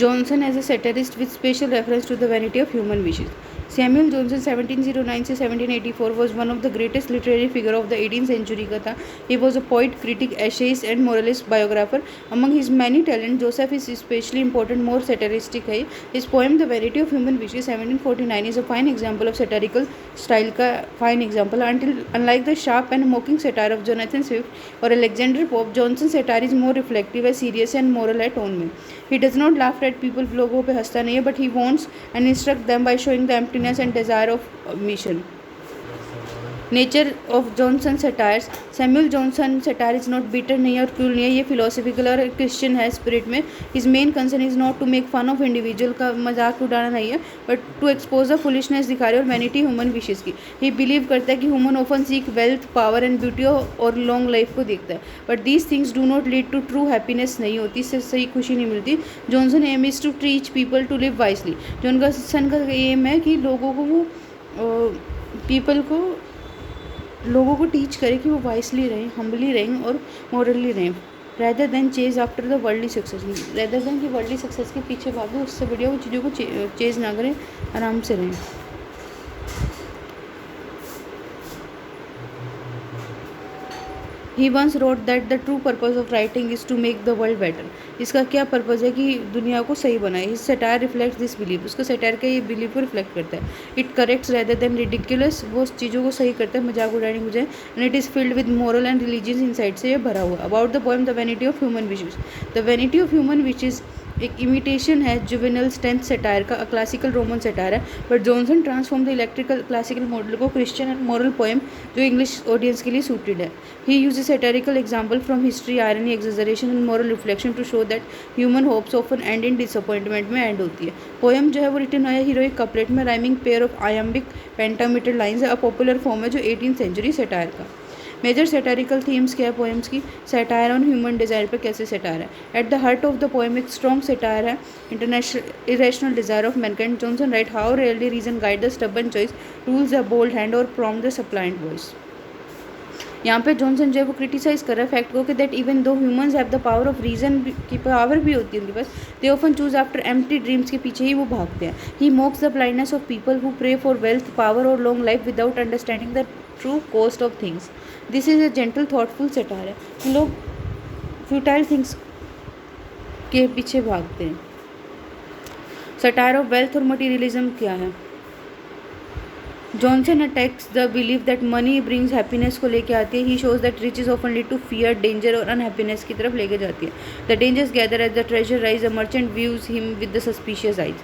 Johnson as a satirist with special reference to the vanity of human wishes. Samuel Johnson 1709 से 1784 was one of the greatest literary figure of the 18th century का था। He was a poet, critic, essayist and moralist biographer. Among his many talents, Joseph is especially important, more satiristic है। His poem The Vanity of Human Wishes 1749 is a fine example of satirical style का fine example. Unlike the sharp and mocking satire of Jonathan Swift or Alexander Pope, Johnson's satire is more reflective, serious and moral है tone में। He does not laugh at people, लोगों पे हंसता नहीं है, but he wants and instruct them by showing the emptiness and desire of mission. Nature of Johnson satires. Samuel Johnson satire is not bitter नहीं है और cruel नहीं है, ये फिलोसफिकल और क्रिश्चियन है स्पिरिट में। His main concern is not to make fun of individual का मजाक उड़ाना नहीं है, but to expose the foolishness दिखा रहे और वैनिटी ह्यूमन विशेज की। ही बिलीव करता है कि human often seek wealth, power and beauty और लॉन्ग लाइफ को देखता है, but these things do not lead to true happiness, नहीं होती, इससे सही खुशी नहीं मिलती। Johnson aim is to teach people to live wisely. Johnson का एम है कि लोगों को वो लोगों को टीच करें कि वो वाइसली रहें, हम्बली रहें और मॉरली रहें, rather than chase after the worldly success. Rather than कि वर्ल्डली सक्सेस के पीछे भागो, उससे बढ़िया वो चीज़ों को चेज ना करें, आराम से रहें। He once wrote that the true purpose of writing is to make the world better. इसका क्या पर्पज़ है कि दुनिया को सही बनाए। His satire reflects this belief. उसका satire का ये बिलीफ को रिफ्लेक्ट करता है। It corrects rather than ridiculous. वो चीज़ों को सही करता है, मजाक उड़ाने की बजाय। And it is filled with moral and religious insight से ये भरा हुआ। About the poem The Vanity of Human Wishes. The Vanity of Human Wishes एक इमिटेशन है जुवेनल टेंथ सटायर का, क्लासिकल रोमन सटायर है, but Johnson transform the electrical classical model को Christian and moral poem जो English audience के लिए suited है। He use satirical example from history, irony, exaggeration and moral reflection to show that human hopes often end in disappointment में end होती है। Poem जो है वो रिटन है हीरोइक कपलेट में, rhyming pair of iambic pentameter lines है, a popular form है जो 18th सेंचुरी सटायर का। मेजर सैटारिकल थीम्स क्या है पोएम्स की? सैटायर ऑन ह्यूमन डिज़ायर पर कैसे सटायर है। At the heart of the poem एक स्ट्रॉन्ग सटायर है international irrational desire of mankind. Johnson write how rarely reason guide the stubborn choice, rules the bold hand or prompts the suppliant voice. यहाँ पे Johnson जो है वो criticise कर रहा है फैक्ट को कि that even though humans have the power of reason की पावर भी होती है उनके पास, they often choose after empty dreams के पीछे ही वो भागते हैं। He mocks the blindness of people who pray for wealth, power और long life without understanding the true cost of things. This is a gentle thoughtful satire है। लोग futile things के पीछे भागते हैं। सटायर ऑफ वेल्थ और materialism क्या है? Johnson attacks the believe that money brings happiness को लेके आती है। He shows that riches often lead to fear, danger और अनहैप्पीनेस की तरफ लेके जाती है। The dangers gather as the treasure rise, the merchant views him with the suspicious eyes.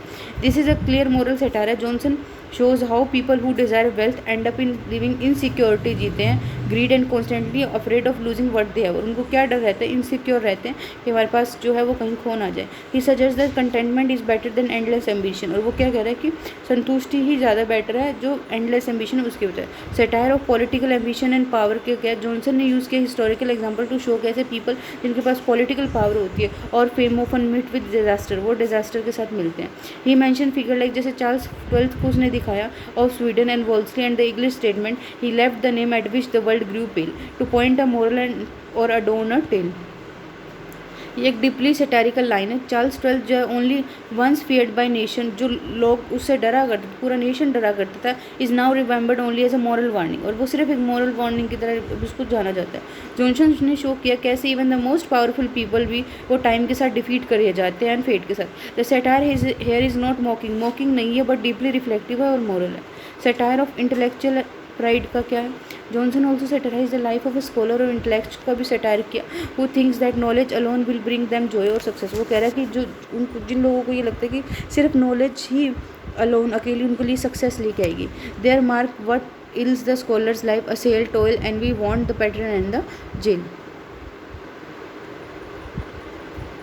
This is a clear moral satire है। Johnson shows how people who desire wealth end up in living insecurity, जीते हैं greed and constantly afraid of losing what they have. और उनको क्या डर रहता है? Insecure रहते हैं कि हमारे पास जो है वो कहीं खो ना जाए। He suggest that contentment is better than endless ambition. और वो क्या कह रहा है कि संतुष्टि ही ज़्यादा बेटर है जो एंडलेस एम्बिशन है उसके बजाय। Satire of political ambition and power के क्या जॉनसन ने यूज़ किया हिस्टोरिकल एग्जाम्पल टू शो कैसे पीपल जिनके पास पॉलिटिकल पावर होती है और fame often meet with disaster, वो डिजास्टर के साथ मिलते हैं। ही मेंशन फिगर लाइक जैसे चार्ल्स 12th को उसने दिखाया of Sweden and Wolsey and the English statement he left the name at which the world grew pale to point a moral and or a donor tale. ये एक deeply satirical line है। Charles 12th जो है only once feared by nation, जो लोग उससे डरा करते, पूरा नेशन डरा करता था, is now remembered only as a moral warning. और वो सिर्फ एक मॉरल वार्निंग की तरह उसको जाना जाता है। जॉनसन ने शो किया कैसे even the most powerful people भी वो टाइम के साथ डिफीट करे जाते हैं एंड फेट के साथ। The satire here is not मॉकिंग, मॉकिंग नहीं है बट डीपली रिफ्लेक्टिव है और मॉरल है। सटायर ऑफ इंटेलेक्चुअल प्राइड का क्या है? Johnson also satirise the life of a scholar और इंटेलेक्ट का भी सटायर किया। Who thinks that knowledge alone will bring them Joy और सक्सेस। वो कह रहा है कि जो जिन लोगों को ये लगता है कि सिर्फ नॉलेज ही अलोन अकेली उनके लिए सक्सेस लेके आएगी। There mark what ills the scholar's life, assail toil and we want the pattern and the jail.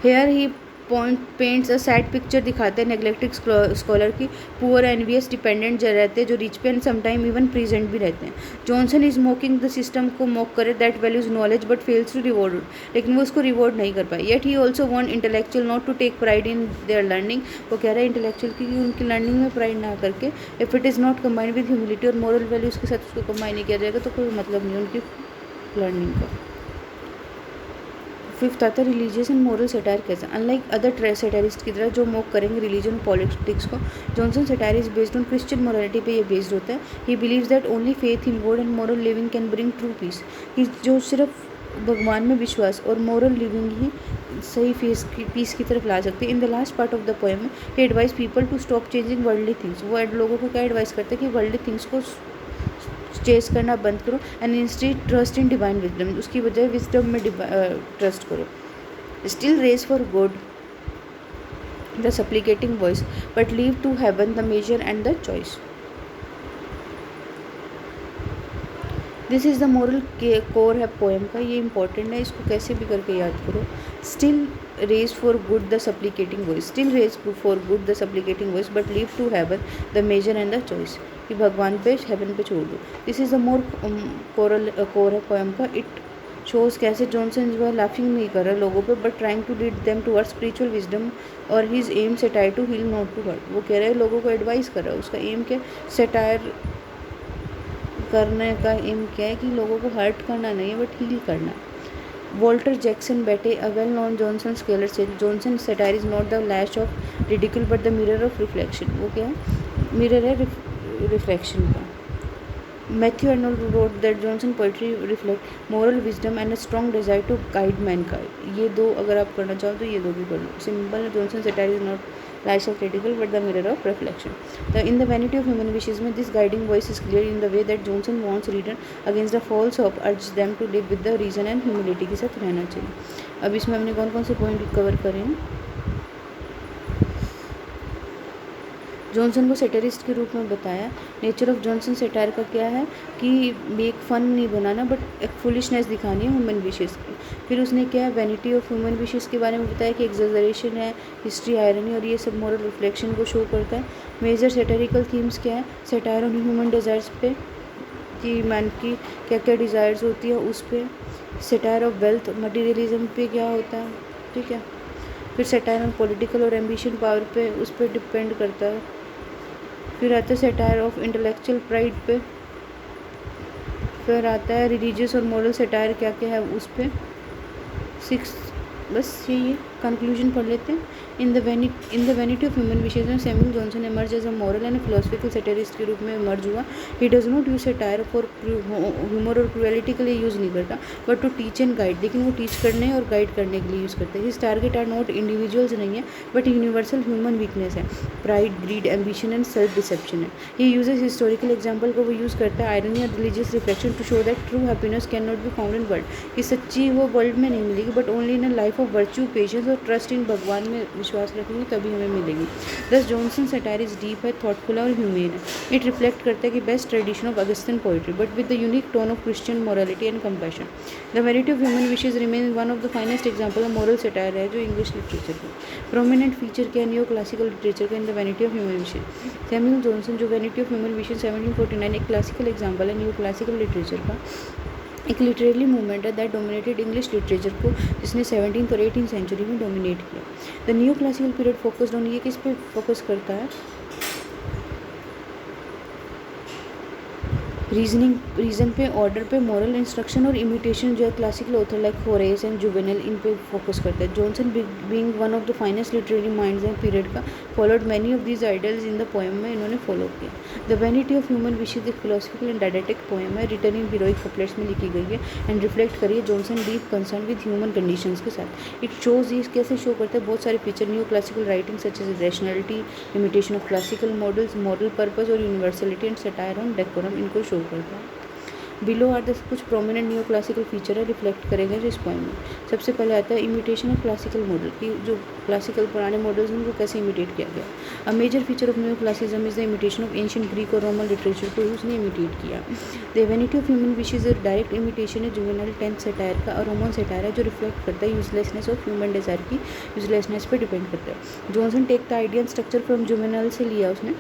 Here he paints a sad picture दिखाते हैं नेग्लेक्टेड स्कॉलर की, पुअर एनवियस डिपेंडेंट जो रहते हैं, जो रिच पे एंड समटाइम इवन प्रेजेंट भी रहते हैं। Johnson is mocking the system को मॉक करे that values knowledge but fails to reward, लेकिन वो उसको रिवॉर्ड नहीं कर पाए। Yet he also want intellectual not to take pride in their learning. वो कह रहा है इंटेलेक्चुअल की उनकी लर्निंग में प्राइड ना करके if it is not combined with humility और मॉरल वैल्यूज़ के साथ उसको कंबाइन नहीं किया जाएगा तो कोई मतलब नहीं उनकी लर्निंग का। फिफ्थ आता है रिलीजियस एंड मोरल सटायर कैसा। अनलाइक अदर सटारिस्ट की तरह जो मोक करेंगे रिलीजन पॉलिटिक्स को, Johnson satire is based on Christian morality पे ये बेस्ड होता है। He believes that only faith in God and moral living can bring true peace, कि जो सिर्फ भगवान में विश्वास और मोरल लिविंग ही सही पीस की तरफ ला सकते हैं। In the last part of the poem में he advise people to stop changing worldly things. वो लोगों को क्या एडवाइस करते हैं कि वर्ल्डली थिंग्स को चेस करना बंद करो and instead trust in divine wisdom, उसकी बजाय विजडम में ट्रस्ट करो। Still raise for good the supplicating voice but leave to heaven the measure and the choice. This is the moral core है poem का, ये इंपॉर्टेंट है, इसको कैसे भी करके याद करो। Still raise for good the supplicating voice, still raise for good the supplicating voice but leave to heaven the measure and the choice, कि भगवान पे हेवन पे छोड़ दो। This is the moral core है पोएम का। इट शोज़ कैसे Johnson जो है लाफिंग नहीं कर रहा लोगों पे but trying to lead them towards spiritual wisdom और his aim satire to heal not to hurt. वो कह रहे हैं लोगों को एडवाइस कर रहा है, उसका एम क्या, सेटायर करने का एम क्या है कि लोगों को हर्ट करना नहीं है बट हील करना है। Walter Jackson Bate a well known Johnson scholar से Johnson satire is not the lash of ridicule but the mirror of reflection. वो क्या है, मिरर है रिफ्लेक्शन का। Matthew Arnold wrote that Johnson poetry reflect moral wisdom and a strong desire to guide mankind. ये दो अगर आप करना चाहो तो ये दो भी कर लो। Simple Johnson satire is not lash of ridicule but the mirror of reflection. In the vanity of human wishes में this guiding voice is clear in the way that Johnson wants reader against the false of urge them to live with the reason and humility के साथ रहना चाहिए। अब इसमें हमने कौन कौन से पॉइंट कवर करे हैं। जॉनसन को सेटरिस्ट के रूप में बताया। नेचर ऑफ जॉनसन सेटायर का क्या है कि एक फ़न नहीं बनाना बट एक फुलिशनेस दिखानी है ह्यूमन विशेज़ की। फिर उसने क्या है वैनिटी ऑफ ह्यूमन विशेज़ के बारे में बताया कि एग्जैजरेशन है, हिस्ट्री, आयरनी और ये सब मोरल रिफ्लेक्शन को शो करता है। मेजर सेटेरिकल थीम्स क्या है, सेटायर ऑन ह्यूमन डिज़ायर्स पे कि मैन की क्या क्या डिज़ायर्स होती है उस पर। सेटायर ऑफ वेल्थ मटीरियलिज्म पे क्या होता है, ठीक है। फिर सेटायर ऑन पॉलिटिकल और एम्बिशन पावर पे, उस पर डिपेंड करता है। फिर आता है सेटायर ऑफ इंटेलेक्चुअल प्राइड पे। फिर आता है रिलीजियस और मोरल सेटायर क्या क्या है उस पर। 6 बस यही है, कंक्लूजन पढ़ लेते हैं। In the vanity of human wishes में Samuel Johnson emerge as a moral and philosophical satirist के रूप में इमर्ज हुआ। He does not use satire for humour और क्रुएलिटी के लिए यूज़ नहीं करता but to teach and guide, लेकिन वो टीच करने और गाइड करने के लिए यूज़ करते हैं। His target are not individuals नहीं है बट यूनिवर्सल ह्यूमन वीकनेस है, pride, greed, ambition and self deception है। ही यूजेज हिस्टोरिकल एग्जाम्पल को वो यूज़ करता है आयरनी और religious reflection to show that true happiness can not be found in world, कि सच्ची वो वर्ल्ड में नहीं मिलेगी but only in a life of virtue, patience और ट्रस्ट इन भगवान में विश्वास रखेंगे तभी हमें मिलेगी। Thus Johnson satire is deep है, थॉटफुल और ह्यूमेन है। इट रिफ्लेक्ट करता है कि best tradition of Augustan poetry but with the unique tone of Christian morality and compassion. The vanity of human wishes remain one of the finest example of moral satire है जो English literature का prominent feature क्या new classical literature का इन the vanity of human wishes. Samuel Johnson जो vanity of human wishes 1749 एक classical example है new classical literature का, एक लिटरेरी मूवमेंट है दैट डोमिनेटेड इंग्लिश लिटरेचर को, जिसने 17th और 18th सेंचुरी में डोमिनेट किया। The new classical period focused on, ये किस पे फोकस करता है, रीजन पे, ऑर्डर पे, मॉरल इंस्ट्रक्शन और इमिटेशन जो है classical author like Horace and Juvenal in पे फोकस करता है। Johnson being one of the finest literary minds and period का followed many of these ideals in the poem में इन्होंने फॉलो किया। The vanity of human wishes एक philosophical and didactic poem है, written in heroic couplets में लिखी गई है एंड रिफ्लेक्ट करिए Johnson deep concern with human conditions के साथ। इट शोज ये कैसे शो करता है बहुत सारे feature new classical writing such as rationality, imitation of classical models, moral purpose और universality and satire on decorum, इनको शो करता है। बिलो आर द कुछ प्रोमिनेंट न्यू क्लासिकल फीचर है रिफ्लेक्ट करेंगे जो इस पोएम में। सबसे पहले आता है इमिटेशन ऑफ क्लासिकल मॉडल, की जो क्लासिकल पुराने मॉडल्स हैं उनको कैसे इमिटेट किया गया। A major feature of new classicism is the imitation of ancient Greek और रोमन लिटरेचर को उसने इमिटेट किया। The vanity of human wishes direct imitation है जुवेनाइल 10th सेटायर का और रोमन सेटायर है जो रिफ्लेक्ट करता है यूजलेसनेस ऑफ ह्यूमन डिजायर की यूजलेसनेस पर डिपेंड करता है। Johnson take the idea and structure from Juvenal से लिया उसने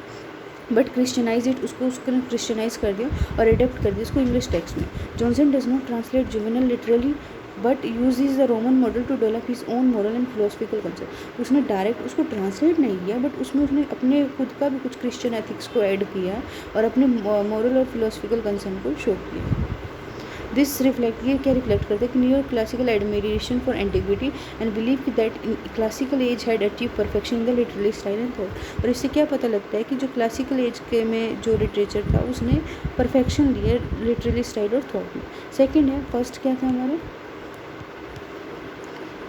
बट क्रिश्चियनाइज इट, उसको क्रिश्चियनाइज कर दिया और एडेप्ट कर दिया उसको इंग्लिश टेक्स्ट में। Johnson does not translate Juvenal literally but use is the Roman model to develop his own moral and philosophical concept. उसने डायरेक्ट उसको ट्रांसलेट नहीं किया बट उसमें उसने अपने खुद का भी कुछ क्रिश्चियन एथिक्स को ऐड किया और अपने मॉरल और फिलोसफिकल कंसर्न को शो किया। दिस रिफ्लेक्ट ये क्या रिफ्लेक्ट करता है कि new classical admiration for antiquity and believe that classical as had achieve perfection in the literary style and thought. और इससे क्या पता लगता है कि जो क्लासिकल एज के में जो लिटरेचर था उसने परफेक्शन लिया लिटरेरी स्टाइल और थॉट में। सेकेंड है, फर्स्ट क्या था हमारा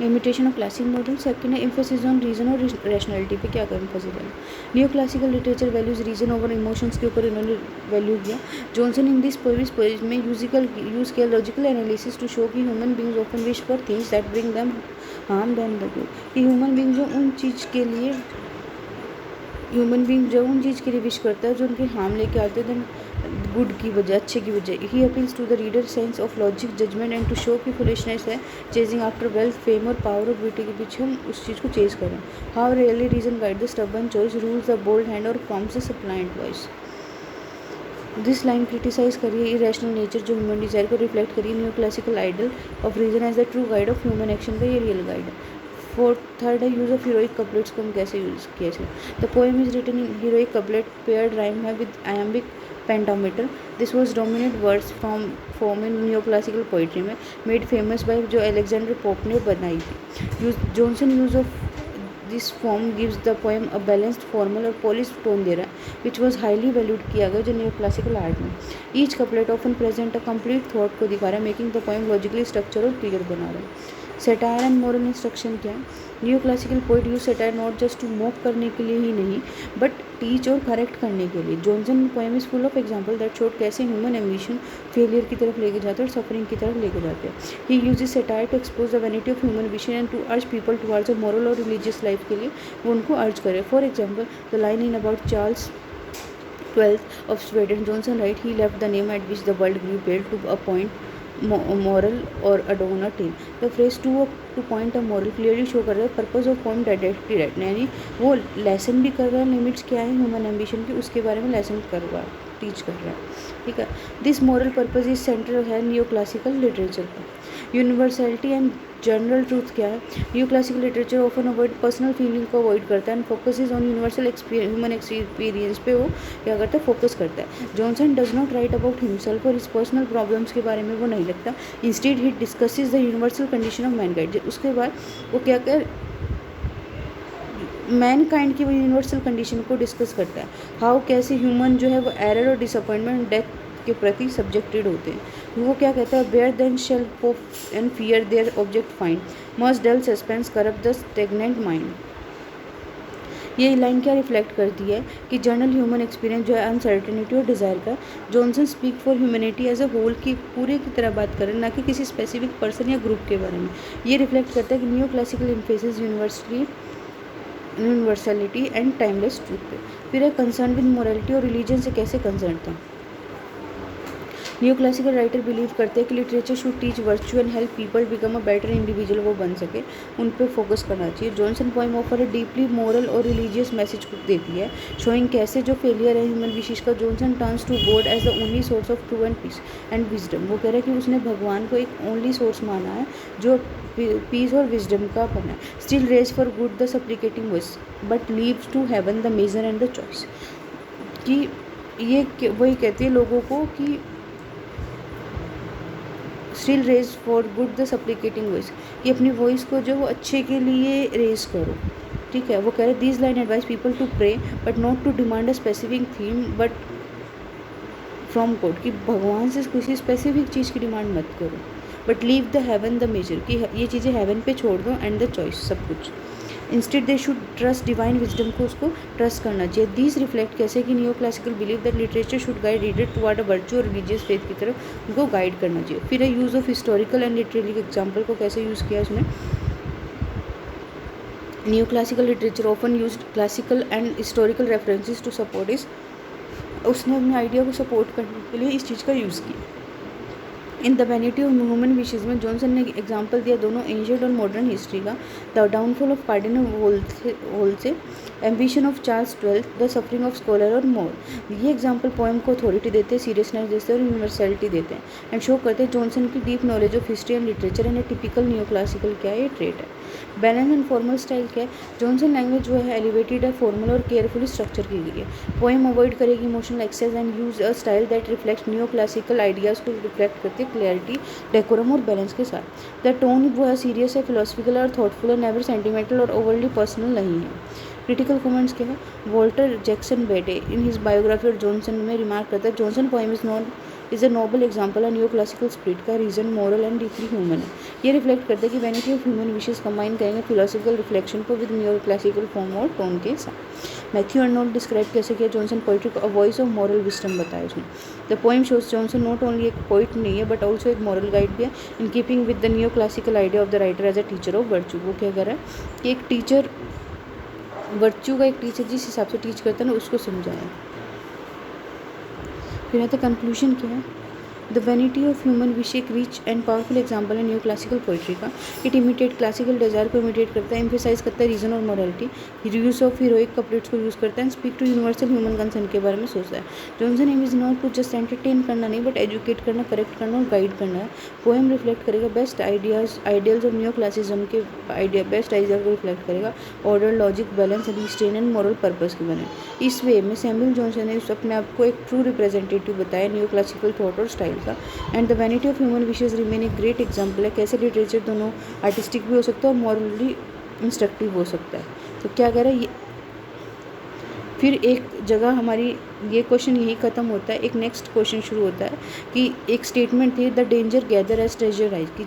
imitation of classic model, second है एम्फेसिस ऑन रीजन और रैशनैलिटी पे क्या कर एम्फेसिस है। New classical literature values reason over emotions के ऊपर इन्होंने वैल्यू किया। जॉनसन इन दिस पोइज में यूज किया लॉजिकल एनालिसिस टू शो कि human beings often wish for things that bring them harm then the good, कि ह्यूमन बींग जो उन चीज़ के लिए विश करता है जो उनके हार्म लेके आते हैं, गुड की वजह, अच्छे की वजह। He appeals to the reader sense of logic judgement and to show की फुलिशनेस है चेजिंग आफ्टर वेल्थ फेम और पावर और ब्यूटी के पीछे हम उस चीज़ को चेज करें। How rarely reason guide the stubborn choice rules the bold hand और forms the suppliant voice. This line criticise करिए इरेशनल नेचर जो ह्यूमन डिजायर को रिफ्लेक्ट करिए new classical ideal of reason as the true guide of human action का ये real guide है। Third है use of heroic couplets को हम कैसे यूज़ किया जाए। The poem is written in heroic couplet paired rhyme है with iambic pentameter. This was dominate verse form in new classical poetry में मेड फेमस बाय जो अलेक्जेंडर पोप ने बनाई थी। Johnson use of this form gives the poem a balanced formal और polish tone दे रहा है विच वॉज हाईली वैल्यूड किया गया जो न्यू क्लासिकल आर्ट में। Each couplet often present a complete thought को दिखा रहा है making the poem logically structure और क्लियर बना रहा है। सेटायर एंड मोरल इंस्ट्रक्शन क्या है। New classical poet use satire not just to mock करने के लिए ही नहीं बट टीच और करेक्ट करने के लिए। Johnson poem is full of example that showed कैसे ह्यूमन एम्बिशन फेलियर की तरफ लेके जाते हैं और सफरिंग की तरफ लेके जाते हैं। He uses satire to expose the vanity of human wishes and to urge people towards a moral और रिलीजियस लाइफ के लिए वो उनको अर्ज करे। For example the line in about Charles 12th of Sweden, Johnson writes, he left the name at which the world grew pale to appoint moral or adorn a tale. The phrase to point a moral clearly show कर रहा है purpose of point directly right, यानी वो lesson भी कर रहा है limits क्या है ह्यूमन एम्बिशन की उसके बारे में लेसन कर रहा है टीच कर रहा है। ठीक है, this moral purpose is central है न्यू क्लासिकल लिटरेचर का। यूनिवर्सलिटी एंड जनरल ट्रूथ क्या है। New classical literature often avoid personal feeling को अवॉइड करता है and focus is on universal human experience पे वो क्या करता है फोकस करता है। Johnson does not right about himself और इस पर्सनल प्रॉब्लम्स के बारे में वो नहीं लिखता, instead he discusses the universal condition of Mankind. उसके बाद वो क्या कर मैनकाइंड की वो यूनिवर्सल कंडीशन को डिस्कस करता है। हाउ कैसे ह्यूमन जो है वो एरर और डिसअपॉइंटमेंट डेथ के प्रति सब्जेक्टेड होते हैं। वो क्या कहता है where then shall hope and fear their object find must dull suspense corrupt the stagnant mind. ये लाइन क्या रिफ्लेक्ट करती है कि जनरल ह्यूमन एक्सपीरियंस जो है अनसर्टेनिटी और डिज़ायर का। Johnson speak for humanity as a whole की पूरे की तरह बात करें ना कि किसी स्पेसिफिक पर्सन या ग्रुप के बारे में। ये रिफ्लेक्ट करता है कि new classical emphasis universality and timeless truth पे। फिर है कंसर्न विद मोरालिटी और रिलीजन से कैसे कंसर्न था। न्यू क्लासिकल राइटर बिलीव करते हैं कि literature should teach virtue and help people become a better individual, वो बन सके, उन पर फोकस करना चाहिए। Johnson poem offer a deeply moral और रिलीजियस मैसेज को देती है शोइंग कैसे जो फेलियर है ह्यूमन विशेष का। Johnson turns to God as the only source of true and peace and wisdom. वो कह रहा है कि उसने भगवान को एक ओनली सोर्स माना है जो पीस और विजडम का बना है। Still raise for good the supplicating voice but leaves to heaven the measure and the choice. कि ये वही कहती है लोगों को कि still raise for good the supplicating voice, कि अपनी वॉइस को जो वो अच्छे के लिए रेज करो। ठीक है, वो कह रहे these line advice people to pray but not to demand a specific theme but from God, कि भगवान से किसी स्पेसिफिक चीज़ की डिमांड मत करो but leave the heaven the major, कि ये चीज़ें हेवन पे छोड़ दो एंड द चॉइस सब कुछ। Instead they should trust divine wisdom को उसको ट्रस्ट करना चाहिए। दीज रिफ्लेक्ट कैसे कि new classical believe that literature should guide reader toward a virtue और रिलीजियस फेथ की तरफ उनको गाइड करना चाहिए। फिर है use of historical and literary example को कैसे यूज़ किया उसने। New classical literature often use classical and historical references to support इस, उसने अपने आइडिया को सपोर्ट करने के लिए इस चीज़ का यूज़ किया। In the vanity of human wishes में जॉनसन ने एग्जाम्पल दिया दोनों एंशिएंट और मॉडर्न हिस्ट्री का। The downfall of Cardinal Wolsey, ambition of Charles 12, the suffering of scholar और मोर। ये एग्जाम्पल पोएम को अथॉरिटी देते हैं, सीरियसनेस देते हैं और यूनिवर्सलिटी देते हैं एंड शो करते हैं जॉनसन की deep knowledge of history and literature and typical new classical क्या है ये ट्रेट है। बैलेंस एंड फॉर्मल स्टाइल क्या है? जॉनसन लैंग्वेज जो है एलिवेटेड है, फॉर्मल और केयरफुली स्ट्रक्चर की गई है। पोएम अवॉइड करेगी emotional excess and use a style that reflect new classical ideas को रिफ्लेक्ट करती है क्लैरिटी, डेकोरम और बैलेंस के साथ। द टोन वो है सीरियस है, फिलोसफिकल और थॉटफुल है, नेवर सेंटिमेंटल और ओवरली पर्सनल नहीं है। क्रिटिकल कमेंट्स क्या है? Walter Jackson Bate in his biography और जॉनसन में रिमार्क करता है Johnson poem is a noble example है न्यू क्लासिकल स्पिरिट का, reason moral and deeply human है। ये रिफ्लेक्ट करता है कि vanity of human wishes combine करेंगे फिलोसफिकल रिफ्लेक्शन को विद न्यू क्लासिकल फॉर्म और टोन के साथ। मैथ्यू अर्नोल्ड डिस्क्राइब कैसे किया जॉनसन पोइट्री को? A voice of moral wisdom बताया उसने। The poem shows Johnson not only एक पोइट नहीं है बट ऑल्सो एक मॉरल गाइड भी है, in keeping with the new classical idea of the writer as a teacher of virtue. वो क्या कर रहा है कि एक टीचर, वर्च्यू का एक टीचर जिस हिसाब से टीच करता है ना उसको समझाया। फिर आता कंक्लूजन क्या है? The vanity of human wish एक रिच एंड पावरफुल एग्जाम्पल है न्यू क्लासिकल पोइट्री का। इट इमिटेट क्लासिकल डिज़ायर को इमिटेट करता है, एम्फेसाइज करता है रीजन और morality, use of heroic couplets को यूज़ करता है, speak to universal human concern के बारे में सोचता है। Johnson aim is not to just entertain करना नहीं बट एजुकेट करना, करेक्ट करना और गाइड करना है। पोएम रिफ्लेक्ट करेगा best ideals of new classicism के आइडिया, बेस्ट आइडिया को रिफ्लेक्ट करेगा, order, logic, balance, restrain and moral purpose के बने। इस वे में सैमुअल जॉनसन ने अपने आप को एक ट्रू रिप्रेजेंटेटिव बताया न्यू क्लासिकल थॉट और स्टाइल का। And the vanity of human wishes remain एक ग्रेट एग्जाम्पल है कैसे लिटरेचर दोनों आर्टिस्टिक भी हो सकता है और मॉरली इंस्ट्रक्टिव हो सकता है। तो क्या कह रहा है ये, फिर एक जगह हमारी ये क्वेश्चन यही ख़त्म होता है, एक नेक्स्ट क्वेश्चन शुरू होता है कि एक स्टेटमेंट थी the danger gather as treasure rise, कि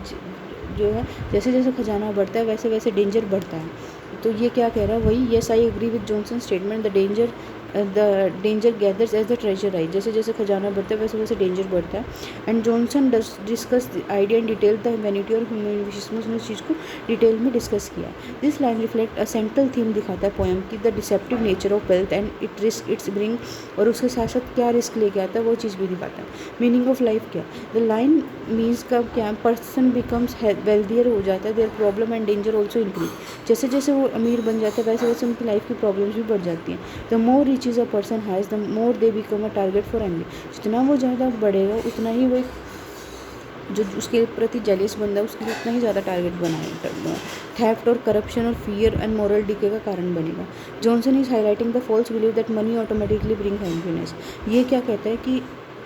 जो है जैसे जैसे खजाना बढ़ता है वैसे वैसे डेंजर बढ़ता है। तो ये क्या कह रहा है? वही yes I agree with Johnson statement the danger gathers as the treasure rise, जैसे जैसे खजाना बढ़ता है वैसे वैसे डेंजर बढ़ता है। And Johnson discuss the idea in detail the vanity और ह्यूमन विशेष में उसने उस चीज़ को डिटेल में डिस्कस किया। This line reflect a central theme दिखाता है पोएम की, the deceptive nature of wealth and it's bring, और उसके साथ साथ क्या रिस्क लेके आता है वो चीज़ भी दिखाता है। मीनिंग ऑफ लाइफ क्या? द लाइन मीन्स का क्या, पर्सन बिकम्स वेल्दियर हो जाता है, their problem and danger also increase, जैसे जैसे वो अमीर बन जाता है वैसे वैसे उनकी लाइफ की प्रॉब्लम्स भी बढ़ जाती हैं। The more riches a person has the more they become a target for envy, जितना वो ज़्यादा बढ़ेगा उतना ही वो एक जो उसके प्रति जेलियस बंदा है उसके लिए उतना ही ज़्यादा टारगेट बनाएगा, थेफ्ट और करप्शन और फियर एंड मॉरल डिके का कारण बनेगा। Johnson is highlighting the false believe that money automatically bring happiness. ये क्या कहता है कि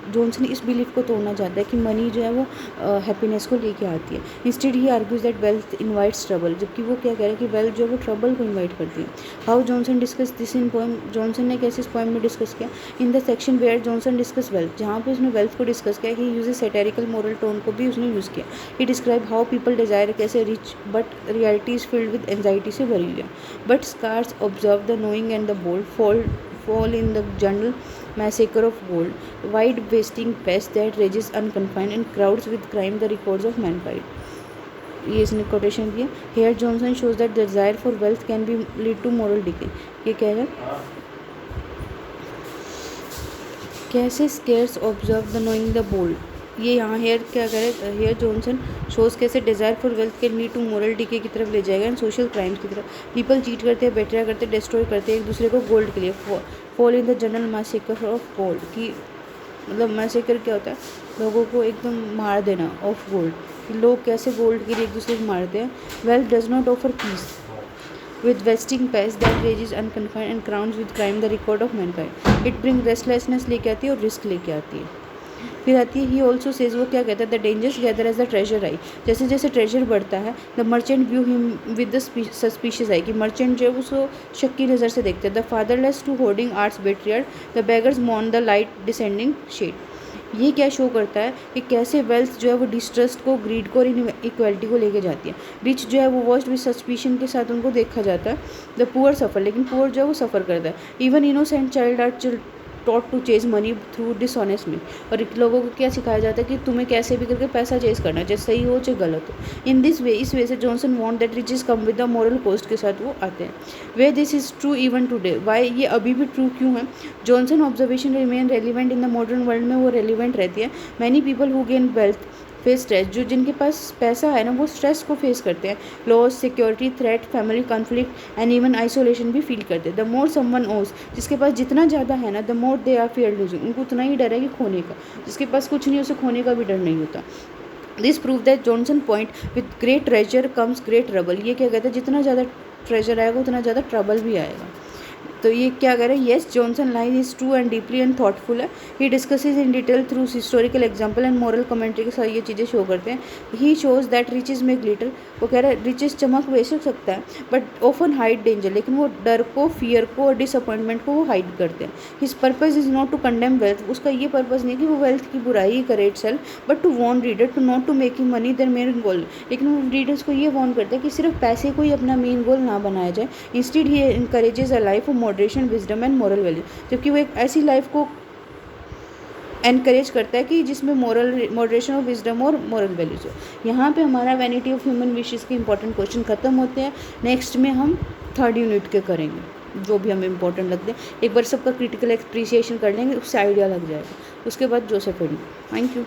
जॉनसन इस बिलीफ को तोड़ना चाहता है कि मनी जो है वो हैप्पीनेस को लेके आती है। Instead he argues that wealth invites trouble, जबकि वो क्या कह रहा है कि वेल्थ जो है वो ट्रबल को इनवाइट करती है। How Johnson discuss this in poem, Johnson ने कैसे इस पोएम में डिस्कस किया? In the section where Johnson discuss wealth, जहाँ पे उसने वेल्थ को डिस्कस किया, he use satirical moral tone को भी उसने यूज़ किया। He describe how people desire कैसे rich but reality is filled with anxiety से भरी हुई है। But scarce observe the knowing and the bold fall in the general massacre of gold, wide wasting pest that rages unconfined and crowds with crime the records of mankind. ये इसने quotation दिया। Here Johnson shows that the desire for wealth can be lead to moral decay. ये क्या है? कैसे scarce observe the knowing the bold, ये यहाँ here क्या करे, हेयर जॉनसन शोज कैसे desire for wealth can lead to moral decay की तरफ ले जाएगा एंड सोशल क्राइम्स की तरफ। पीपल चीट करते हैं, बेट्रिया करते हैं, डिस्ट्रॉय करते हैं एक दूसरे को गोल्ड के लिए। Fall in the general massacre of gold, की मतलब मैसेकर क्या होता है? लोगों को एकदम मार देना, ऑफ गोल्ड, कि लोग कैसे गोल्ड के लिए एक दूसरे को मारते हैं। Wealth does not offer peace with vesting pest that rages unconfined and crowns with crime the record of mankind. It brings restlessness लेके आती है और रिस्क लेके आती है। फिर आती है ही ऑल्सो सेज, वो क्या कहता है? The dangers gather as the treasure eye, जैसे जैसे ट्रेजर बढ़ता है the merchant view him with the suspicious eye, कि मर्चेंट जो है उसको शक की नज़र से देखते हैं। The fatherless to hoarding arts betrayed, the beggars mourn the light descending shade. ये क्या शो करता है कि कैसे वेल्थ जो है वो डिस्ट्रस्ट को, ग्रीड को और इक्वालिटी को लेके जाती है। रिच जो है वो वॉच्ड विद सस्पिशन के साथ उनको देखा जाता है। द पुअर सफ़र, लेकिन पुअर जो है वो सफ़र करता है। Even innocent child are taught to chase money through dishonest mean, और लोगों को क्या सिखाया जाता है कि तुम्हें कैसे भी करके पैसा चेज करना है, चाहे सही हो चाहे गलत हो। इन दिस वे, इस वे से Johnson want that riches come with the moral cost के साथ वो आते हैं। Way this is true even today, why, ये अभी भी ट्रू क्यों है? Johnson observation remain relevant in the modern world में वो रेलिवेंट रहती है। Many people who gain wealth face stress, जो जिनके पास पैसा है ना वो स्ट्रेस को फेस करते हैं। Loss, security, threat, family conflict and even isolation भी फील करते हैं। द मोर समवन ओस, जिसके पास जितना ज़्यादा है ना the more they are fear losing, उनको उतना ही डर है कि खोने का। जिसके पास कुछ नहीं उसे खोने का भी डर नहीं होता। This prove that Johnson point with great treasure comes great trouble. ये क्या कहता है, जितना ज़्यादा ट्रेजर आएगा उतना ज़्यादा ट्रबल भी आएगा। तो ये क्या कह रहे हैं, yes Johnson line is true and deeply and thoughtful है। He discusses in detail through historical example and moral commentary के साथ ये चीज़ें शो करते हैं। ही शोज दैट रिचेज में ग्लिटर, वो कह रहा है रिचेज चमक बेशक सकता है बट ऑफन हाइड डेंजर, लेकिन वो डर को, फियर को और डिसअपॉइंटमेंट को वो हाइड करते हैं। His purpose is not to condemn wealth, उसका ये पर्पज़ नहीं कि वो वेल्थ की बुराई ही करे itself, but to warn reader to not to making money their main goal. लेकिन वो रीडर्स को ये वॉर्न करते हैं कि सिर्फ पैसे को ही अपना मेन गोल ना बनाया जाए। Instead he encourages a life of moderation, wisdom and moral value, जबकि वो एक ऐसी लाइफ को एनकरेज करता है कि जिसमें मॉडरेशन और विजडम और मॉरल वैल्यूज हो। यहाँ पे हमारा वैनिटी ऑफ ह्यूमन विशेस के इंपॉर्टेंट क्वेश्चन खत्म होते हैं। नेक्स्ट में हम 3rd यूनिट के करेंगे जो भी हमें इंपॉर्टेंट लगते हैं। एक बार सबका क्रिटिकल एप्रिसिएशन कर लेंगे, उससे आइडिया लग जाएगा। उसके बाद जोसेफ हेडिंग। Thank you.